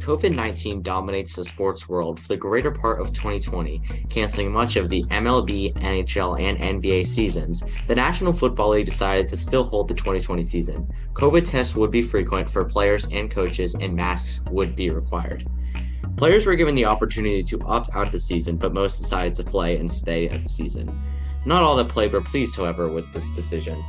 COVID-19 dominates the sports world for the greater part of 2020, canceling much of the MLB, NHL, and NBA seasons. The National Football League decided to still hold the 2020 season. COVID tests would be frequent for players and coaches, and masks would be required. Players were given the opportunity to opt out of the season, but most decided to play and stay at the season. Not all that played were pleased, however, with this decision.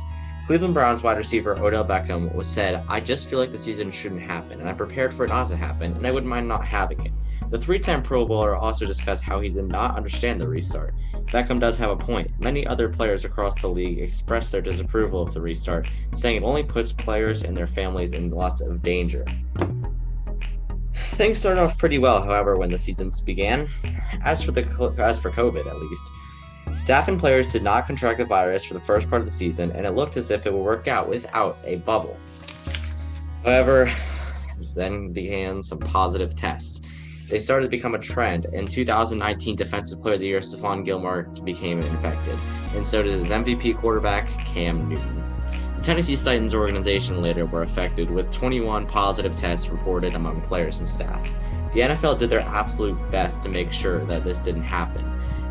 Cleveland Browns wide receiver Odell Beckham was said, "I just feel like the season shouldn't happen, and I'm prepared for it not to happen, and I wouldn't mind not having it." The three-time Pro Bowler also discussed how he did not understand the restart. Beckham does have a point. Many other players across the league expressed their disapproval of the restart, saying it only puts players and their families in lots of danger. Things started off pretty well, however, when the seasons began. As for COVID, at least. Staff and players did not contract the virus for the first part of the season, and it looked as if it would work out without a bubble. However, then began some positive tests. They started to become a trend. In 2019 Defensive Player of the Year Stephon Gilmore became infected, and so did his MVP quarterback, Cam Newton. The Tennessee Titans organization later were affected, with 21 positive tests reported among players and staff. The NFL did their absolute best to make sure that this didn't happen,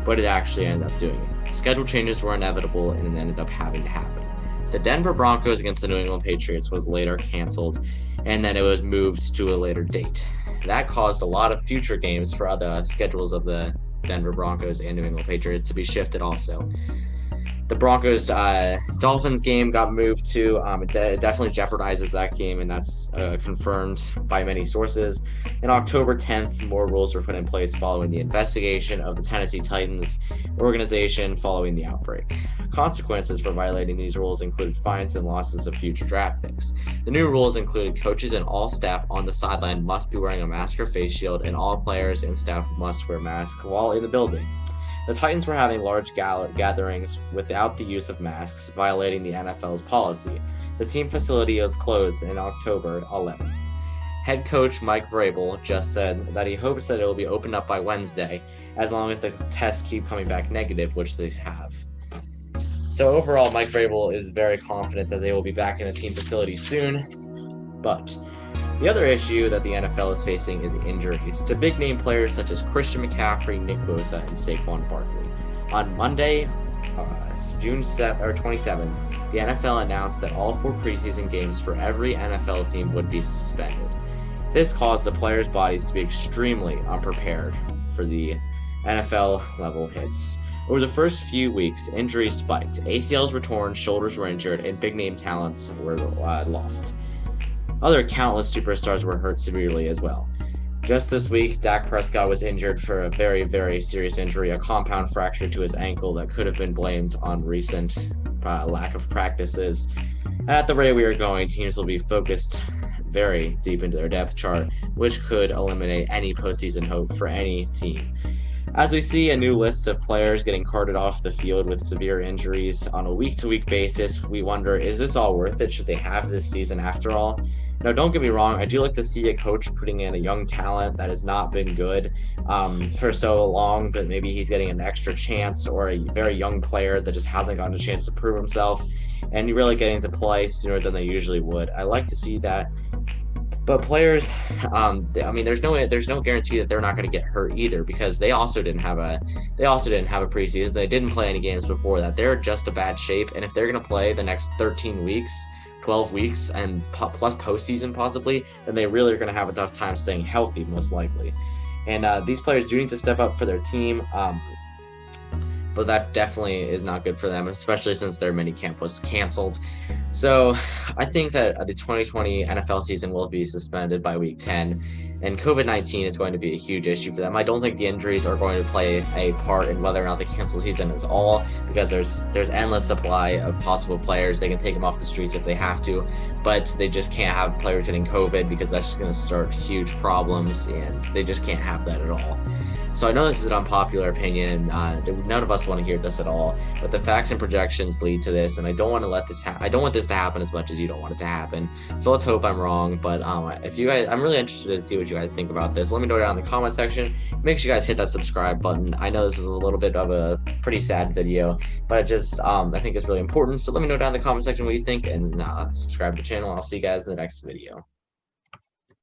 but it actually ended up doing it. Schedule changes were inevitable, and it ended up having to happen. The Denver Broncos against the New England Patriots was later canceled, and then it was moved to a later date. That caused a lot of future games for other schedules of the Denver Broncos and New England Patriots to be shifted also. The Broncos Dolphins game got moved to. It definitely jeopardizes that game, and that's confirmed by many sources. In October 10th, more rules were put in place following the investigation of the Tennessee Titans organization following the outbreak. Consequences for violating these rules included fines and losses of future draft picks. The new rules included coaches and all staff on the sideline must be wearing a mask or face shield, and all players and staff must wear masks while in the building. The Titans were having large gatherings without the use of masks, violating the NFL's policy. The team facility was closed in October 11th. Head coach Mike Vrabel just said that he hopes that it will be opened up by Wednesday, as long as the tests keep coming back negative, which they have. So overall, Mike Vrabel is very confident that they will be back in the team facility soon, but the other issue that the NFL is facing is injuries to big-name players such as Christian McCaffrey, Nick Bosa, and Saquon Barkley. On Monday, June 27th, the NFL announced that all 4 preseason games for every NFL team would be suspended. This caused the players' bodies to be extremely unprepared for the NFL-level hits. Over the first few weeks, injuries spiked. ACLs were torn, shoulders were injured, and big-name talents were lost. Other countless superstars were hurt severely as well. Just this week, Dak Prescott was injured for a very, very serious injury, a compound fracture to his ankle that could have been blamed on recent lack of practices. And at the rate we are going, teams will be focused very deep into their depth chart, which could eliminate any postseason hope for any team. As we see a new list of players getting carted off the field with severe injuries on a week-to-week basis, we wonder, is this all worth it? Should they have this season after all? Now, don't get me wrong, I do like to see a coach putting in a young talent that has not been good for so long, but maybe he's getting an extra chance, or a very young player that just hasn't gotten a chance to prove himself and really getting to play sooner than they usually would. I like to see that. But players, there's no guarantee that they're not going to get hurt either, because they also didn't have a preseason. They didn't play any games before that. They're just a bad shape, and if they're going to play the next 13 weeks, 12 weeks, and plus postseason possibly, then they really are going to have a tough time staying healthy, most likely. And these players do need to step up for their team. But that definitely is not good for them, especially since their mini camp was canceled. So I think that the 2020 NFL season will be suspended by week 10, and COVID-19 is going to be a huge issue for them. I don't think the injuries are going to play a part in whether or not they cancel the season at all, because there's endless supply of possible players. They can take them off the streets if they have to, but they just can't have players getting COVID, because that's just going to start huge problems, and they just can't have that at all. So I know this is an unpopular opinion. None of us want to hear this at all, but the facts and projections lead to this, and I don't want to let this I don't want this to happen as much as you don't want it to happen. So let's hope I'm wrong. But if you guys, I'm really interested to see what you guys think about this. Let me know down in the comment section. Make sure you guys hit that subscribe button. I know this is a little bit of a pretty sad video, but I think it's really important. So let me know down in the comment section what you think, and subscribe to the channel. I'll see you guys in the next video.